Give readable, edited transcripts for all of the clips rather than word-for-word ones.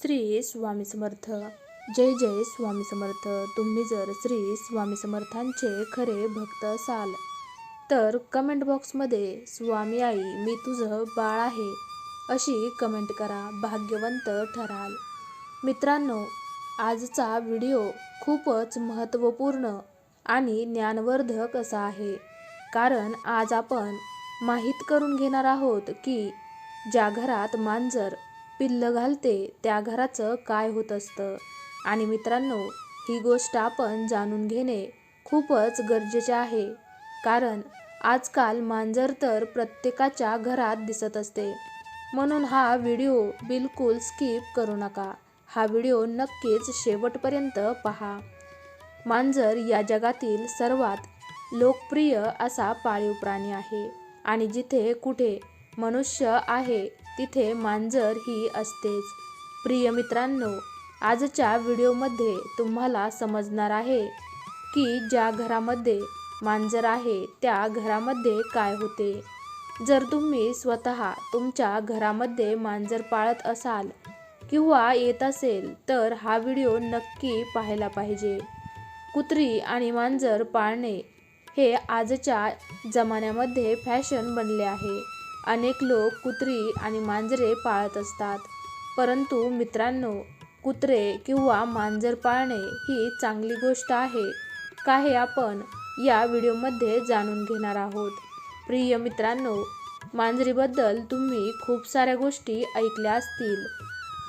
श्री स्वामी समर्थ. जय जय स्वामी समर्थ. तुम्ही जर श्री स्वामी समर्थांचे खरे भक्त असाल तर कमेंट बॉक्समध्ये स्वामी आई मी तुझं बाळ आहे अशी कमेंट करा, भाग्यवंत ठराल. मित्रांनो, आजचा व्हिडिओ खूपच महत्त्वपूर्ण आणि ज्ञानवर्धक असा आहे. कारण आज आपण माहीत करून घेणार आहोत की ज्या घरात मांजर पिल्लं घालते त्या घराचं काय होत असतं. आणि मित्रांनो, ही गोष्ट आपण जाणून घेणे खूपच गरजेचे आहे. कारण आजकाल मांजर तर प्रत्येकाच्या घरात दिसत असते. म्हणून हा व्हिडिओ बिलकुल स्किप करू नका. हा व्हिडिओ नक्कीच शेवटपर्यंत पहा. मांजर या जगातील सर्वात लोकप्रिय असा पाळीव प्राणी आहे. आणि जिथे कुठे मनुष्य आहे तिथे मांजर ही असतेच. प्रिय मित्रांनो, आजच्या व्हिडिओमध्ये तुम्हाला समजणार आहे की ज्या घरामध्ये मांजर आहे त्या घरामध्ये काय होते. जर तुम्ही स्वतः तुमच्या घरामध्ये मांजर पाळत असाल किंवा येत असेल तर हा व्हिडिओ नक्की पाहायला पाहिजे. कुत्री आणि मांजर पाळणे हे आजच्या जमान्यामध्ये फॅशन बनले आहे. अनेक लोक कुत्री आणि मांजरे पाळत असतात. परंतु मित्रांनो, कुत्रे किंवा मांजर पाळणे ही चांगली गोष्ट आहे का हे आपण या व्हिडिओमध्ये जाणून घेणार आहोत. प्रिय मित्रांनो, मांजरीबद्दल तुम्ही खूप साऱ्या गोष्टी ऐकल्या असतील.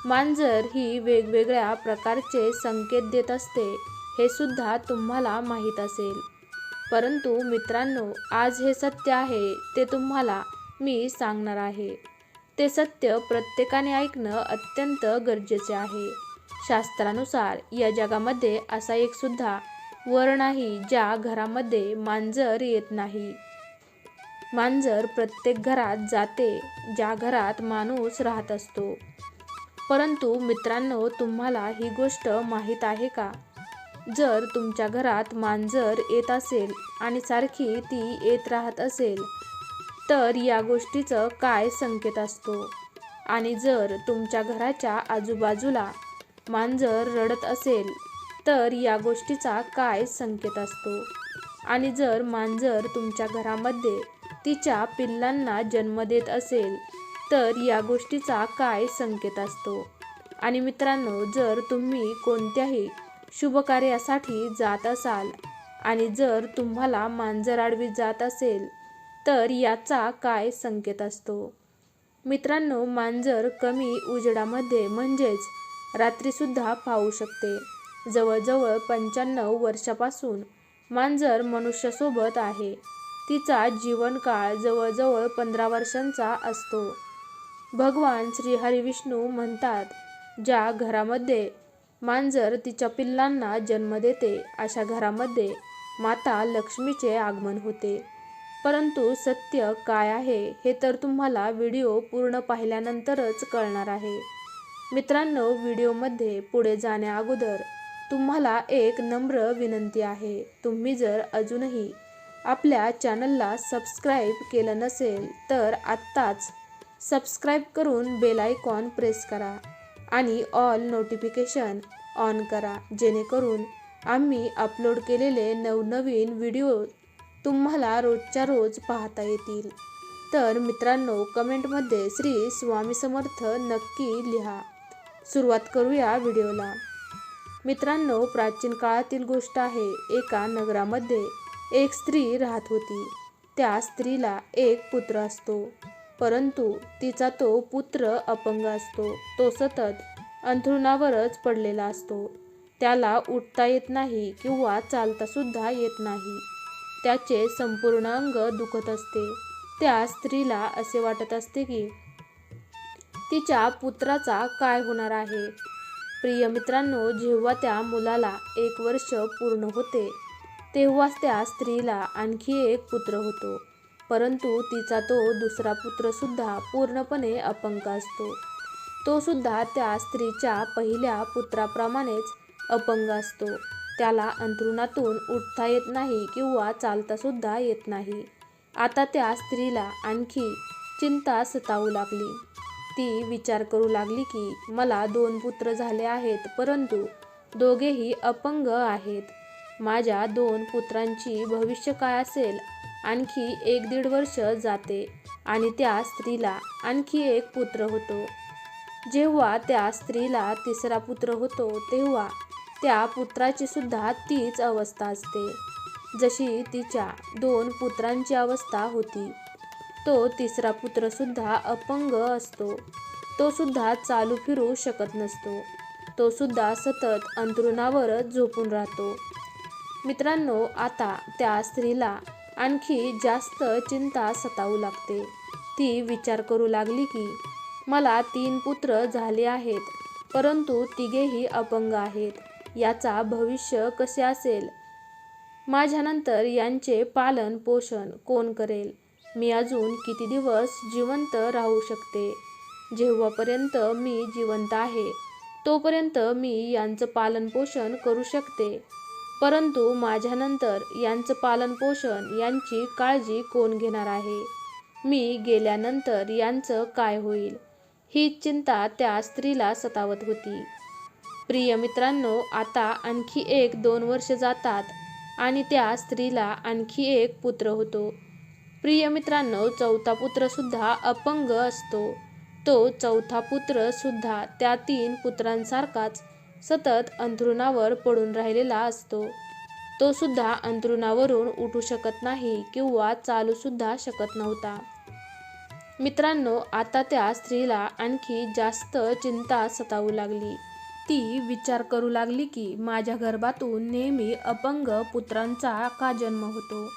मांजर ही वेगवेगळ्या प्रकारचे संकेत देत असते हे सुद्धा तुम्हाला माहीत असेल. परंतु मित्रांनो, आज हे सत्य आहे ते तुम्हाला मी सांगणार आहे. ते सत्य प्रत्येकाने ऐकणं अत्यंत गरजेचे आहे. शास्त्रानुसार या जगामध्ये असा एक सुद्धा वर नाही ज्या घरामध्ये मांजर येत नाही. मांजर प्रत्येक घरात जाते ज्या घरात माणूस राहत असतो. परंतु मित्रांनो, तुम्हाला ही गोष्ट माहीत आहे का? जर तुमच्या घरात मांजर येत असेल आणि सारखी ती येत राहत असेल तर या गोष्टीचं काय संकेत असतो? आणि जर तुमच्या घराच्या आजूबाजूला मांजर रडत असेल तर या गोष्टीचा काय संकेत असतो? आणि जर मांजर तुमच्या घरामध्ये तिच्या पिल्लांना जन्म देत असेल तर या गोष्टीचा काय संकेत असतो? आणि मित्रांनो, जर तुम्ही कोणत्याही शुभकार्यासाठी जात असाल आणि जर तुम्हाला मांजर आडवी जात असेल तर याचा काय संकेत असतो? मित्रांनो, मांजर कमी उजेडामध्ये म्हणजेच रात्रीसुद्धा पाहू शकते. जवळजवळ 95 वर्षापासून मांजर मनुष्यासोबत आहे. तिचा जीवनकाळ जवळजवळ 15 वर्षांचा असतो. भगवान श्री हरी विष्णू म्हणतात, ज्या घरामध्ये मांजर तिच्या पिल्लांना जन्म देते अशा घरामध्ये माता लक्ष्मीचे आगमन होते. परंतु सत्य काय आहे हे तर तुम्हाला व्हिडिओ पूर्ण पाहिल्यानंतरच कळणार आहे. मित्रांनो, व्हिडिओमध्ये पुढे जाण्या अगोदर तुम्हाला एक नम्र विनंती आहे. तुम्ही जर अजूनही आपल्या चॅनलला सबस्क्राईब केलं नसेल तर आत्ताच सबस्क्राईब करून बेल आयकॉन प्रेस करा आणि ऑल नोटिफिकेशन ऑन करा, जेणेकरून आम्ही अपलोड केलेले नवनवीन व्हिडिओ तुम्हाला रोजच्या रोज पाहता येतील. तर मित्रांनो, कमेंटमध्ये श्री स्वामी समर्थ नक्की लिहा. सुरुवात करूया व्हिडिओला. मित्रांनो, प्राचीन काळातील गोष्ट आहे. एका नगरामध्ये एक स्त्री राहत होती. त्या स्त्रीला एक पुत्र असतो. परंतु तिचा तो पुत्र अपंग असतो. तो सतत अंथरुणावरच पडलेला असतो. त्याला उठता येत नाही किंवा चालता सुद्धा येत नाही. त्याचे संपूर्ण अंग दुखत असते. त्या स्त्रीला असे वाटत असते की तिच्या पुत्राचा काय होणार आहे. प्रिय मित्रांनो, जेव्हा त्या मुलाला 1 वर्ष पूर्ण होते तेव्हाच त्या स्त्रीला आणखी एक पुत्र होतो. परंतु तिचा तो दुसरा पुत्र सुद्धा पूर्णपणे अपंग असतो. तो सुद्धा त्या स्त्रीच्या पहिल्या पुत्राप्रमाणेच अपंग असतो. त्याला अंथरुणातून उठता येत नाही किंवा चालता सुद्धा येत नाही. आता त्या स्त्रीला आणखी चिंता सतावू लागली. ती विचार करू लागली की मला 2 पुत्र झाले आहेत, परंतु दोघेही अपंग आहेत. माझ्या 2 पुत्रांची भविष्य काय असेल? आणखी 1-1.5 वर्ष जाते आणि त्या स्त्रीला आणखी एक पुत्र होतो. जेव्हा त्या स्त्रीला 3रा पुत्र होतो तेव्हा त्या पुत्राची सुद्धा तीच अवस्था असते, जशी तिच्या 2 पुत्रांची अवस्था होती. तो 3रा पुत्र सुद्धा अपंग असतो. तो सुद्धा चालू फिरू शकत नसतो. तो सुद्धा सतत अंथरुणावरच झोपून राहतो. मित्रांनो, आता त्या स्त्रीला आणखी जास्त चिंता सतावू लागते. ती विचार करू लागली की मला 3 पुत्र झाले आहेत, परंतु तिघेही अपंग आहेत. याचा भविष्य कसे असेल? माझ्यानंतर यांचे पालन पोषण कोण करेल? मी अजून किती दिवस जिवंत राहू शकते? जेव्हापर्यंत मी जिवंत आहे तोपर्यंत मी यांचं पालन पोषण करू शकते, परंतु माझ्यानंतर यांचं पालन पोषण, यांची काळजी कोण घेणार आहे? मी गेल्यानंतर यांचं काय होईल? ही चिंता त्या स्त्रीला सतावत होती. प्रिय मित्रांनो, आता आणखी 1-2 वर्ष जातात आणि त्या स्त्रीला आणखी एक पुत्र होतो. प्रिय मित्रांनो, 4था पुत्र सुद्धा अपंग असतो. तो 4था पुत्र सुद्धा त्या 3 पुत्रांसारखाच सतत अंथरुणावर पडून राहिलेला असतो. तो सुद्धा अंथरुणावरून उठू शकत नाही किंवा चालू सुद्धा शकत नव्हता. मित्रांनो, आता त्या स्त्रीला आणखी जास्त चिंता सतावू लागली. ती विचार करू लागली की माझ्या गर्भातून नेहमी अपंग पुत्रांचा का जन्म होतो?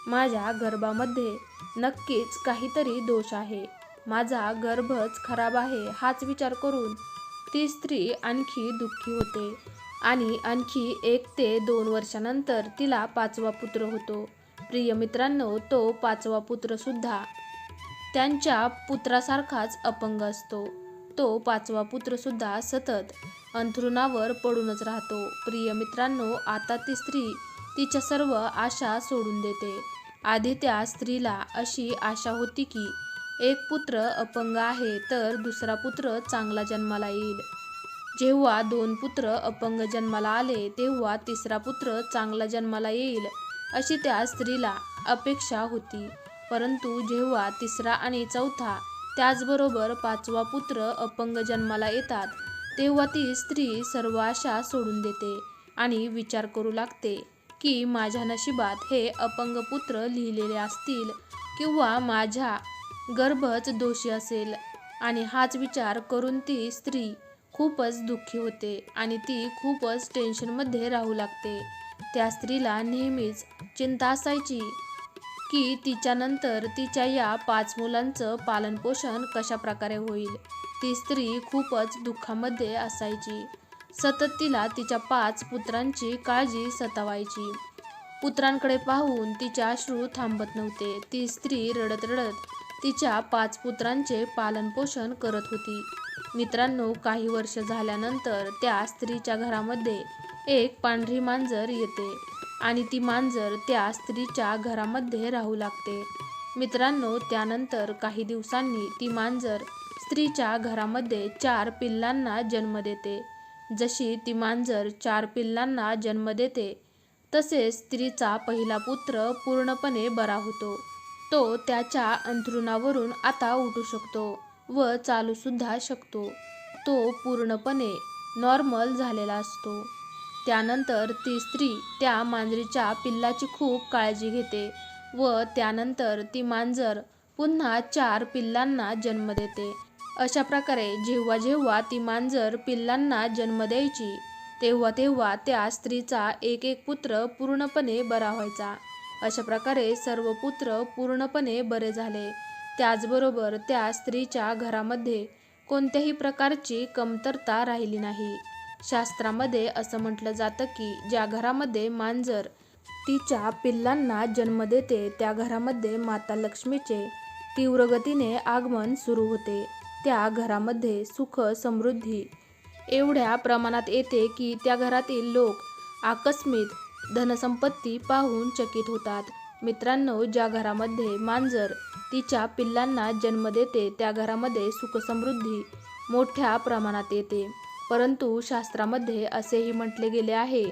माझ्या गर्भामध्ये नक्कीच काहीतरी दोष आहे. माझा गर्भच खराब आहे. हाच विचार करून ती स्त्री आणखी दुःखी होते आणि आणखी 1 ते 2 वर्षानंतर तिला 5वा पुत्र होतो. प्रिय मित्रांनो, तो 5वा पुत्र सुद्धा त्यांच्या पुत्रासारखाच अपंग असतो. तो 5वा पुत्र सुद्धा सतत अंथरुणावर पडूनच राहतो. प्रिय मित्रांनो, आता ती स्त्री तिच्या सर्व आशा सोडून देते. आधी त्या स्त्रीला अशी आशा होती की एक पुत्र अपंग आहे तर 2रा पुत्र चांगला जन्माला येईल. जेव्हा 2 पुत्र अपंग जन्माला आले तेव्हा 3रा पुत्र चांगला जन्माला येईल अशी त्या स्त्रीला अपेक्षा होती. परंतु जेव्हा 3रा आणि 4था त्याचबरोबर 5वा पुत्र अपंग जन्माला येतात तेव्हा ती स्त्री सर्व आशा सोडून देते आणि विचार करू लागते की माझ्या नशिबात हे अपंग पुत्र लिहिलेले असतील किंवा माझ्या गर्भच दोषी असेल. आणि हाच विचार करून ती स्त्री खूपच दुःखी होते आणि ती खूपच टेन्शनमध्ये राहू लागते. त्या स्त्रीला नेहमीच चिंता असायची की तिच्यानंतर तिच्या या 5 मुलांचं पालनपोषण कशा प्रकारे होईल. ती स्त्री खूपच दुःखामध्ये असायची. सतत तिला तिच्या 5 पुत्रांची काळजी सतावायची. पुत्रांकडे पाहून तिचे अश्रू थांबत नव्हते. ती स्त्री रडत रडत तिच्या 5 पुत्रांचे पालनपोषण करत होती. मित्रांनो, काही वर्ष झाल्यानंतर त्या स्त्रीच्या घरामध्ये एक पांढरी मांजर येते आणि ती मांजर त्या स्त्रीच्या घरामध्ये राहू लागते. मित्रांनो, त्यानंतर काही दिवसांनी ती मांजर स्त्रीच्या घरामध्ये 4 पिल्लांना जन्म देते. जशी ती मांजर 4 पिल्लांना जन्म देते तसेच स्त्रीचा पहिला पुत्र पूर्णपणे बरा होतो. तो त्याच्या अंथरुणावरून आता उठू शकतो व चालू सुद्धा शकतो. तो पूर्णपणे नॉर्मल झालेला असतो. त्यानंतर ती स्त्री त्या मांजरीच्या पिल्लाची खूप काळजी घेते व त्यानंतर ती मांजर पुन्हा 4 पिल्लांना जन्म देते. अशा प्रकारे जेव्हा जेव्हा ती मांजर पिल्लांना जन्म द्यायची तेव्हा तेव्हा त्या स्त्रीचा एक एक पुत्र पूर्णपणे बरा व्हायचा. अशा प्रकारे सर्व पुत्र पूर्णपणे बरे झाले. त्याचबरोबर त्या स्त्रीच्या घरामध्ये कोणत्याही प्रकारची कमतरता राहिली नाही. शास्त्रामध्ये असं म्हटलं जातं की ज्या घरामध्ये मांजर तिच्या पिल्लांना जन्म देते त्या घरामध्ये माता लक्ष्मीचे तीव्र गतीने आगमन सुरू होते. त्या घरामध्ये सुख समृद्धी एवढ्या प्रमाणात येते की त्या घरातील लोक आकस्मिक धनसंपत्ती पाहून चकित होतात. मित्रांनो, ज्या घरामध्ये मांजर तिच्या पिल्लांना जन्म देते त्या घरामध्ये सुखसमृद्धी मोठ्या प्रमाणात येते. परंतु शास्त्रामध्ये असेही म्हटले गेले आहे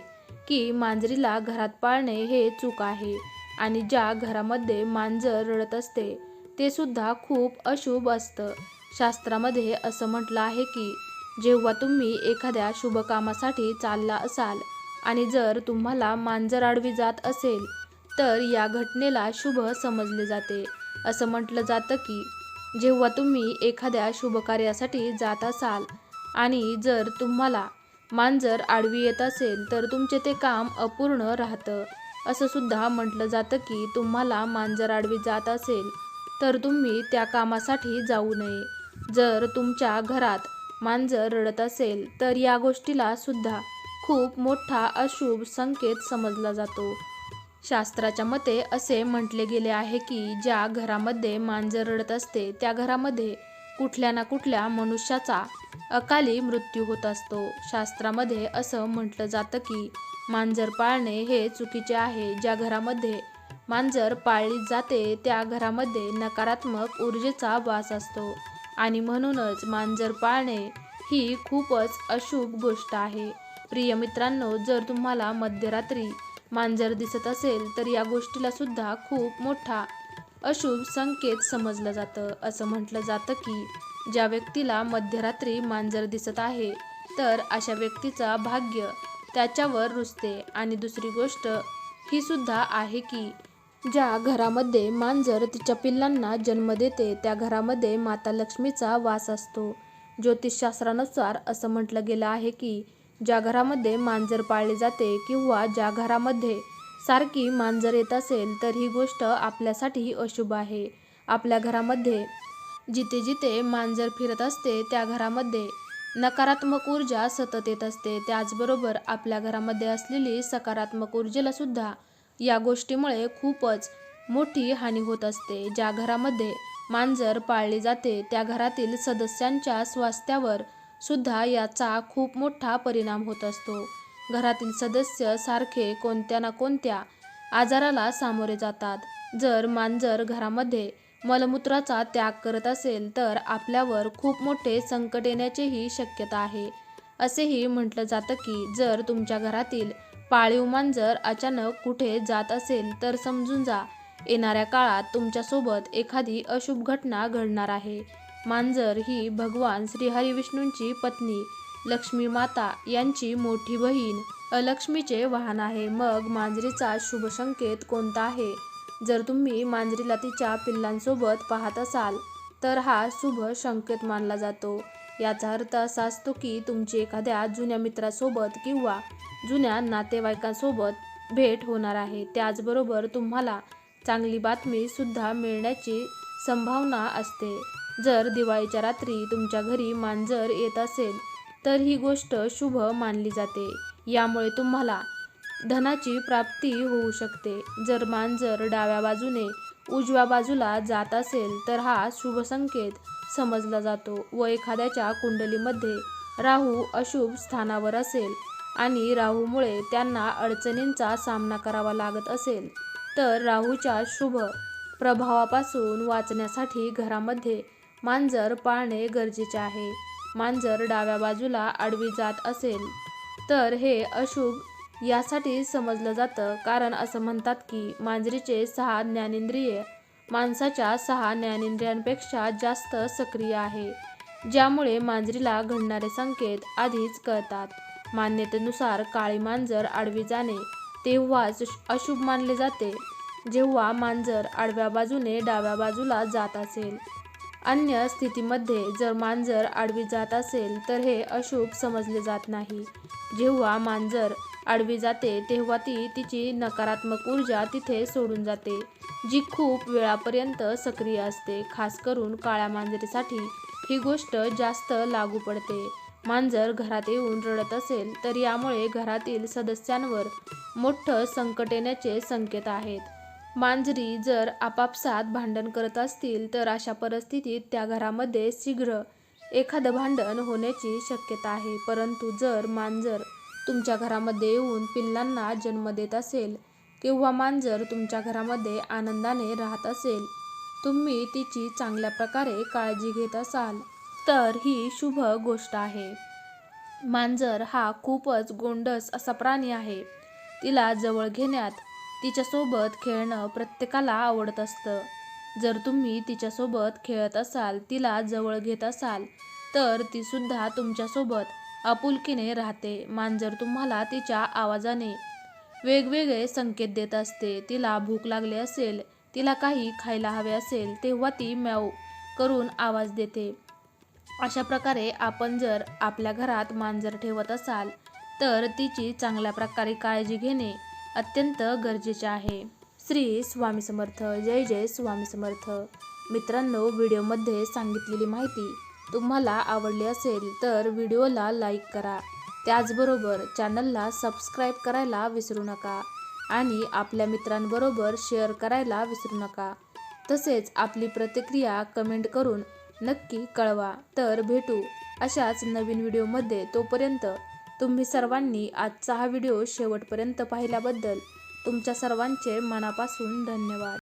की मांजरीला घरात पाळणे हे चूक आहे आणि ज्या घरामध्ये मांजर रडत असते ते सुद्धा खूप अशुभ असतं. शास्त्रामध्ये असं म्हटलं आहे की जेव्हा तुम्ही एखाद्या शुभ कामासाठी चालला असाल आणि जर तुम्हाला मांजर आडवी जात असेल तर या घटनेला शुभ समजले जाते. असं म्हटलं जातं की जेव्हा तुम्ही एखाद्या शुभ कार्यासाठी जात असाल आणि जर तुम्हाला मांजर आडवी येत असेल तर तुमचे ते काम अपूर्ण राहतं. असं सुद्धा म्हटलं जातं की तुम्हाला मांजर आडवी जात असेल तर तुम्ही त्या कामासाठी जाऊ नये. जर तुमच्या घरात मांजर रडत असेल तर या गोष्टीला सुद्धा खूप मोठा अशुभ संकेत समजला जातो. शास्त्राच्या मते असे म्हटले गेले आहे की ज्या घरामध्ये मांजर रडत असते त्या घरामध्ये कुठल्या ना कुठल्या मनुष्याचा अकाली मृत्यू होत असतो. शास्त्रामध्ये असं म्हटलं जातं की मांजर पाळणे हे चुकीचे आहे. ज्या घरामध्ये मांजर पाळली जाते त्या घरामध्ये नकारात्मक ऊर्जेचा वास असतो आणि म्हणूनच मांजर पाळणे ही खूपच अशुभ गोष्ट आहे. प्रिय मित्रांनो, जर तुम्हाला मध्यरात्री मांजर दिसत असेल तर या गोष्टीला सुद्धा खूप मोठा अशुभ संकेत समजलं जातं. असं म्हटलं जातं की ज्या व्यक्तीला मध्यरात्री मांजर दिसत आहे तर अशा व्यक्तीचा भाग्य त्याच्यावर रुजते. आणि दुसरी गोष्ट ही सुद्धा आहे की ज्या घरामध्ये मांजर तिच्या पिल्लांना जन्म देते त्या घरामध्ये माता लक्ष्मीचा वास असतो. ज्योतिषशास्त्रानुसार असं म्हटलं गेलं आहे की ज्या घरामध्ये मांजर पाळले जाते किंवा ज्या घरामध्ये सारखी मांजर येत असेल तर ही गोष्ट आपल्यासाठी अशुभ आहे. आपल्या घरामध्ये जिथे जिथे मांजर फिरत असते त्या घरामध्ये नकारात्मक ऊर्जा सतत येत असते. त्याचबरोबर आपल्या घरामध्ये असलेली सकारात्मक ऊर्जेला सुद्धा या गोष्टीमुळे खूपच मोठी हानी होत असते. ज्या घरामध्ये मांजर पाळली जाते त्या घरातील सदस्यांच्या स्वास्थ्यावर सुद्धा याचा खूप मोठा परिणाम होत असतो. घरातील सदस्य सारखे कोणत्या ना कोणत्या आजाराला सामोरे जातात. जर मांजर घरामध्ये मलमूत्राचा त्याग करत असेल तर आपल्यावर खूप मोठे संकट येण्याचीही शक्यता आहे. असेही म्हटलं जातं की जर तुमच्या घरातील पाळीव मांजर अचानक कुठे जात असेल तर समजून जा येणाऱ्या काळात तुमच्यासोबत एखादी अशुभ घटना घडणार आहे. मांजर ही भगवान श्रीहरी विष्णूंची पत्नी लक्ष्मी माता यांची मोठी बहीण लक्ष्मीचे वाहन आहे. मग मांजरीचा शुभ संकेत कोणता आहे? जर तुम्ही मांजरीला तिच्या पिल्लांसोबत पाहत असाल तर हा शुभ संकेत मानला जातो. याचा अर्थ असा असतो की तुमची एखाद्या जुन्या मित्रासोबत किंवा जुन्या नातेवाईकांसोबत भेट होणार आहे. त्याचबरोबर तुम्हाला चांगली बातमी सुद्धा मिळण्याची संभावना असते. जर दिवाळीच्या रात्री तुमच्या घरी मांजर येत असेल तर ही गोष्ट शुभ मानली जाते. यामुळे तुम्हाला धनाची प्राप्ती होऊ शकते. जर मांजर डाव्या बाजूने उजव्या बाजूला जात असेल तर हा शुभ संकेत समजला जातो व एखाद्याच्या कुंडलीमध्ये राहू अशुभ स्थानावर असेल आणि राहूमुळे त्यांना अडचणींचा सामना करावा लागत असेल तर राहूच्या शुभ प्रभावापासून वाचण्यासाठी घरामध्ये मांजर पाळणे गरजेचे आहे. मांजर डाव्या बाजूला आडवी जात असेल तर हे अशुभ यासाठी समजलं जातं कारण असं म्हणतात की मांजरीचे 6 ज्ञानेंद्रिये माणसाच्या 6 ज्ञानेंद्रियांपेक्षा जास्त सक्रिय आहे, ज्यामुळे मांजरीला घडणारे संकेत आधीच कळतात. मान्यतेनुसार काळी मांजर आडवी जाणे तेव्हाच अशुभ मानले जाते जेव्हा मांजर आडव्या बाजूने डाव्या बाजूला जात असेल. अन्य स्थितीमध्ये जर मांजर आडवी जात असेल तर हे अशुभ समजले जात नाही. जेव्हा मांजर आडवी जाते तेव्हा ती तिची नकारात्मक ऊर्जा तिथे सोडून जाते जी खूप वेळापर्यंत सक्रिय असते. खास करून काळ्या मांजरीसाठी ही गोष्ट जास्त लागू पडते. मांजर घरात येऊन रडत असेल तर यामुळे घरातील सदस्यांवर मोठं संकट येण्याचे संकेत आहेत. मांजरी जर आपापसात भांडण करत असतील तर अशा परिस्थितीत त्या घरामध्ये शीघ्र एखादं भांडण होण्याची शक्यता आहे. परंतु जर मांजर तुमच्या घरामध्ये येऊन पिल्लांना जन्म देत असेल किंवा मांजर तुमच्या घरामध्ये आनंदाने राहत असेल तुम्ही तिची चांगल्या प्रकारे काळजी घेत असाल तर ही शुभ गोष्ट आहे. मांजर हा खूपच गोंडस असा प्राणी आहे. तिला जवळ घेण्यात, तिच्यासोबत खेळणं प्रत्येकाला आवडत असतं. जर तुम्ही तिच्यासोबत खेळत असाल, तिला जवळ घेत असाल, तर ती सुद्धा तुमच्यासोबत आपुलकीने राहते. मांजर तुम्हाला तिच्या आवाजाने वेगवेगळे संकेत देत असते. तिला भूक लागली असेल, तिला काही खायला हवे असेल, तेव्हा ती म्याऊ करून आवाज देते. अशा प्रकारे आपण जर आपल्या घरात मांजर ठेवत असाल तर तिची चांगल्या प्रकारे काळजी घेणे अत्यंत गरजेचे आहे. श्री स्वामी समर्थ. जय जय स्वामी समर्थ. मित्रांनो, व्हिडिओमध्ये सांगितलेली माहिती तुम्हाला आवडली असेल तर व्हिडिओला लाईक करा. त्याचबरोबर चॅनलला सबस्क्राईब करायला विसरू नका आणि आपल्या मित्रांबरोबर शेअर करायला विसरू नका. तसेच आपली प्रतिक्रिया कमेंट करून नक्की कळवा. तर भेटू अशाच नवीन व्हिडिओमध्ये. तोपर्यंत तुम्ही सर्वांनी आजचा हा व्हिडिओ शेवटपर्यंत पाहिल्याबद्दल तुमच्या सर्वांचे मनापासून धन्यवाद.